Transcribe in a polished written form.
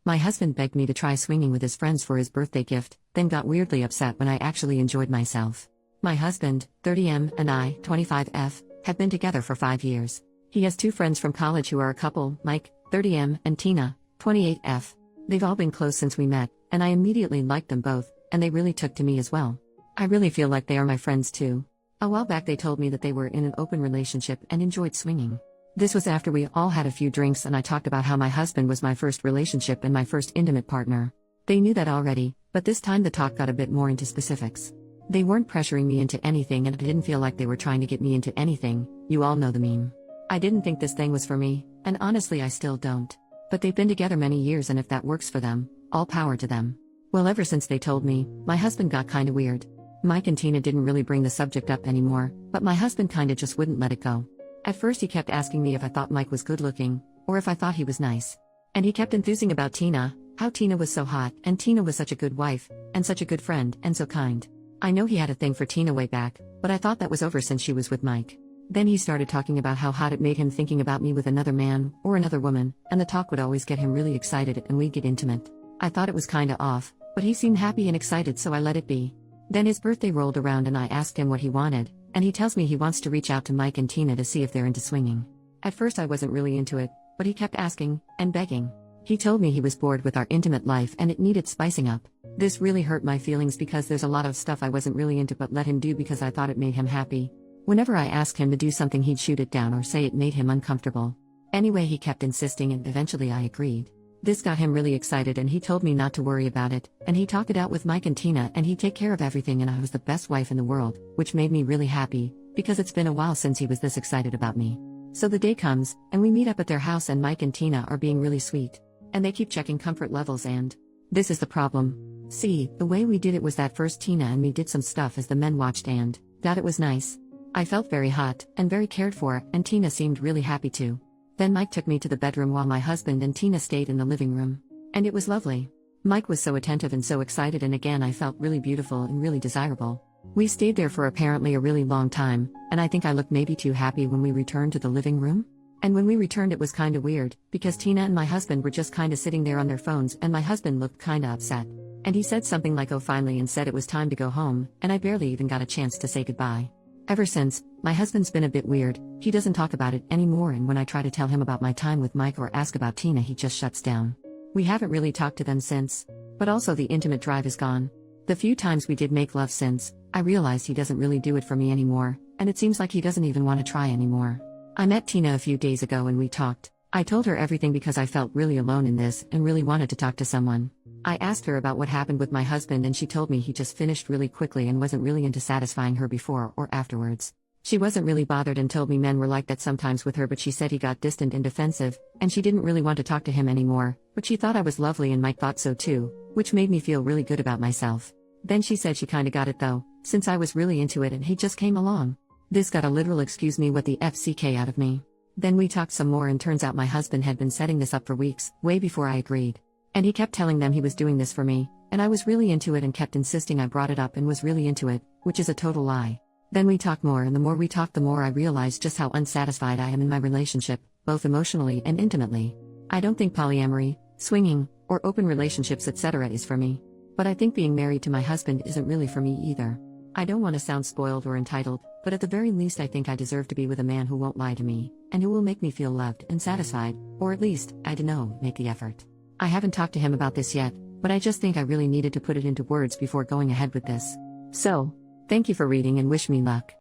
My husband begged me to try swinging with his friends for his birthday gift, then got weirdly upset when I actually enjoyed myself. My husband, 30M, and I, 25F, have been together for 5 years. He has 2 friends from college who are a couple, Mike, 30M, and Tina, 28F. They've all been close since we met, and I immediately liked them both, and they really took to me as well. I really feel like they are my friends too. A while back they told me that they were in an open relationship and enjoyed swinging. This was after we all had a few drinks and I talked about how my husband was my first relationship and my first intimate partner. They knew that already, but this time the talk got a bit more into specifics. They weren't pressuring me into anything and I didn't feel like they were trying to get me into anything, you all know the meme. I didn't think this thing was for me, and honestly I still don't. But they've been together many years and if that works for them, all power to them. Well, ever since they told me, my husband got kinda weird. Mike and Tina didn't really bring the subject up anymore, but my husband kinda just wouldn't let it go. At first he kept asking me if I thought Mike was good looking, or if I thought he was nice. And he kept enthusing about Tina, how Tina was so hot, and Tina was such a good wife, and such a good friend, and so kind. I know he had a thing for Tina way back, but I thought that was over since she was with Mike. Then he started talking about how hot it made him thinking about me with another man, or another woman, and the talk would always get him really excited and we'd get intimate. I thought it was kinda off, but he seemed happy and excited so I let it be. Then his birthday rolled around and I asked him what he wanted, and he tells me he wants to reach out to Mike and Tina to see if they're into swinging. At first I wasn't really into it, but he kept asking, and begging. He told me he was bored with our intimate life and it needed spicing up. This really hurt my feelings because there's a lot of stuff I wasn't really into but let him do because I thought it made him happy. Whenever I asked him to do something he'd shoot it down or say it made him uncomfortable. Anyway, he kept insisting and eventually I agreed. This got him really excited and he told me not to worry about it, and he talked it out with Mike and Tina and he'd take care of everything and I was the best wife in the world, which made me really happy, because it's been a while since he was this excited about me. So the day comes, and we meet up at their house and Mike and Tina are being really sweet. And they keep checking comfort levels and this is the problem. See, the way we did it was that first Tina and me did some stuff as the men watched and that it was nice. I felt very hot, and very cared for, and Tina seemed really happy too. Then Mike took me to the bedroom while my husband and Tina stayed in the living room. And it was lovely. Mike was so attentive and so excited and again I felt really beautiful and really desirable. We stayed there for apparently a really long time, and I think I looked maybe too happy when we returned to the living room. And when we returned it was kinda weird, because Tina and my husband were just kinda sitting there on their phones and my husband looked kinda upset. And he said something like oh finally and said it was time to go home, and I barely even got a chance to say goodbye. Ever since, my husband's been a bit weird, he doesn't talk about it anymore and when I try to tell him about my time with Mike or ask about Tina he just shuts down. We haven't really talked to them since. But also the intimate drive is gone. The few times we did make love since, I realized he doesn't really do it for me anymore, and it seems like he doesn't even want to try anymore. I met Tina a few days ago and we talked. I told her everything because I felt really alone in this and really wanted to talk to someone. I asked her about what happened with my husband and she told me he just finished really quickly and wasn't really into satisfying her before or afterwards. She wasn't really bothered and told me men were like that sometimes with her, but she said he got distant and defensive, and she didn't really want to talk to him anymore, but she thought I was lovely and Mike thought so too, which made me feel really good about myself. Then she said she kinda got it though, since I was really into it and he just came along. This got a literal excuse me what the FCK out of me. Then we talked some more and turns out my husband had been setting this up for weeks, way before I agreed. And he kept telling them he was doing this for me, and I was really into it and kept insisting I brought it up and was really into it, which is a total lie. Then we talked more and the more we talked the more I realized just how unsatisfied I am in my relationship, both emotionally and intimately. I don't think polyamory, swinging, or open relationships etc. is for me. But I think being married to my husband isn't really for me either. I don't want to sound spoiled or entitled, but at the very least I think I deserve to be with a man who won't lie to me, and who will make me feel loved and satisfied, or at least, I don't know, make the effort. I haven't talked to him about this yet, but I just think I really needed to put it into words before going ahead with this. So, thank you for reading and wish me luck.